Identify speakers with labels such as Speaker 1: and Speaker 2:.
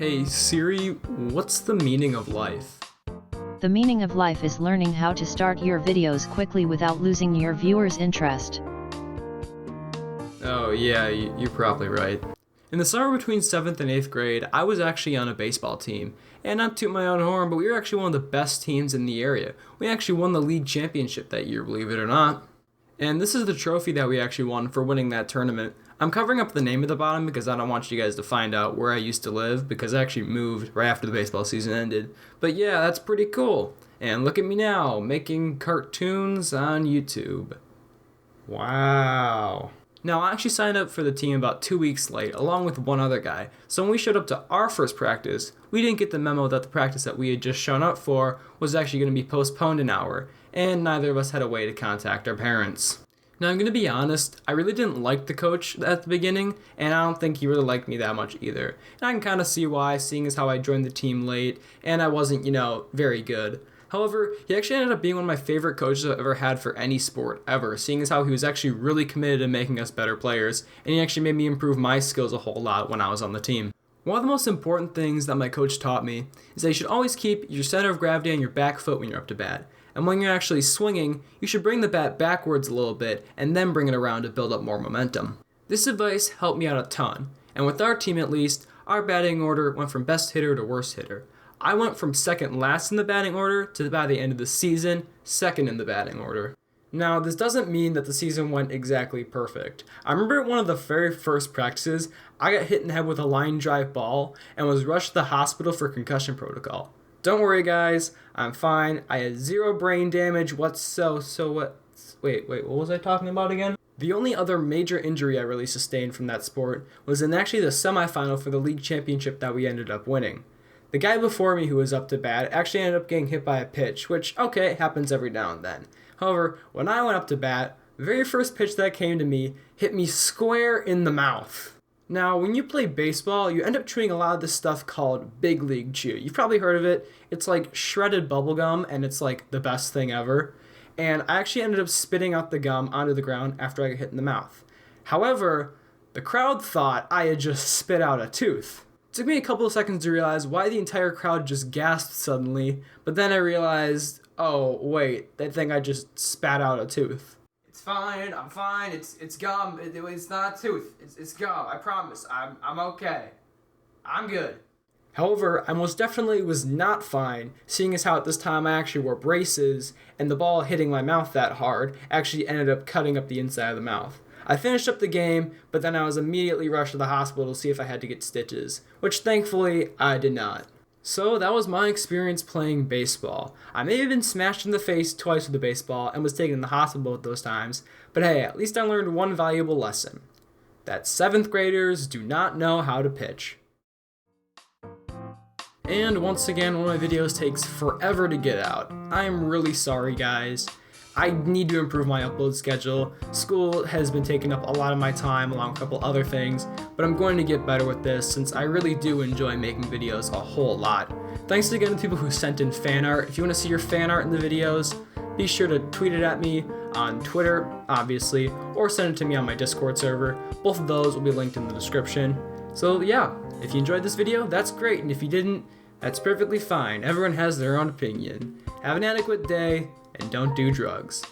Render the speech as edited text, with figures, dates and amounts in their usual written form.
Speaker 1: Hey Siri, what's the meaning of life?
Speaker 2: The meaning of life is learning how to start your videos quickly without losing your viewers' interest.
Speaker 1: Oh yeah, you're probably right. In the summer between 7th and 8th grade, I was actually on a baseball team. And not to toot my own horn, but we were actually one of the best teams in the area. We actually won the league championship that year, believe it or not. And this is the trophy that we actually won for winning that tournament. I'm covering up the name at the bottom because I don't want you guys to find out where I used to live because I actually moved right after the baseball season ended. But yeah, that's pretty cool. And look at me now, making cartoons on YouTube. Wow. Now, I actually signed up for the team about 2 weeks late, along with one other guy. So when we showed up to our first practice, we didn't get the memo that the practice that we had just shown up for was actually going to be postponed an hour, and neither of us had a way to contact our parents. Now, I'm going to be honest, I really didn't like the coach at the beginning, and I don't think he really liked me that much either. And I can kind of see why, seeing as how I joined the team late, and I wasn't, very good. However, he actually ended up being one of my favorite coaches I've ever had for any sport ever, seeing as how he was actually really committed to making us better players, and he actually made me improve my skills a whole lot when I was on the team. One of the most important things that my coach taught me is that you should always keep your center of gravity on your back foot when you're up to bat. And when you're actually swinging, you should bring the bat backwards a little bit and then bring it around to build up more momentum. This advice helped me out a ton, and with our team at least, our batting order went from best hitter to worst hitter. I went from second last in the batting order to by the end of the season, second in the batting order. Now, this doesn't mean that the season went exactly perfect. I remember at one of the very first practices, I got hit in the head with a line drive ball and was rushed to the hospital for concussion protocol. Don't worry guys, I'm fine. I had zero brain damage. Wait, what was I talking about again? The only other major injury I really sustained from that sport was in actually the semifinal for the league championship that we ended up winning. The guy before me who was up to bat actually ended up getting hit by a pitch, which, okay, happens every now and then. However, when I went up to bat, the very first pitch that came to me hit me square in the mouth. Now, when you play baseball, you end up chewing a lot of this stuff called big league chew. You've probably heard of it. It's like shredded bubble gum, and it's like the best thing ever. And I actually ended up spitting out the gum onto the ground after I got hit in the mouth. However, the crowd thought I had just spit out a tooth. It took me a couple of seconds to realize why the entire crowd just gasped suddenly, but then I realized, oh wait, they think I just spat out a tooth. It's fine, I'm fine, it's gum, it's not a tooth, it's gum, I promise, I'm okay. I'm good. However, I most definitely was not fine, seeing as how at this time I actually wore braces, and the ball hitting my mouth that hard actually ended up cutting up the inside of the mouth. I finished up the game, but then I was immediately rushed to the hospital to see if I had to get stitches, which thankfully I did not. So that was my experience playing baseball. I may have been smashed in the face twice with a baseball and was taken to the hospital both those times, but hey, at least I learned one valuable lesson. That 7th graders do not know how to pitch. And once again, one of my videos takes forever to get out. I'm really sorry guys. I need to improve my upload schedule. School has been taking up a lot of my time along with a couple other things, but I'm going to get better with this since I really do enjoy making videos a whole lot. Thanks again to people who sent in fan art. If you want to see your fan art in the videos, be sure to tweet it at me on Twitter, obviously, or send it to me on my Discord server. Both of those will be linked in the description. So yeah, if you enjoyed this video, that's great, and if you didn't, that's perfectly fine. Everyone has their own opinion. Have an adequate day, and don't do drugs.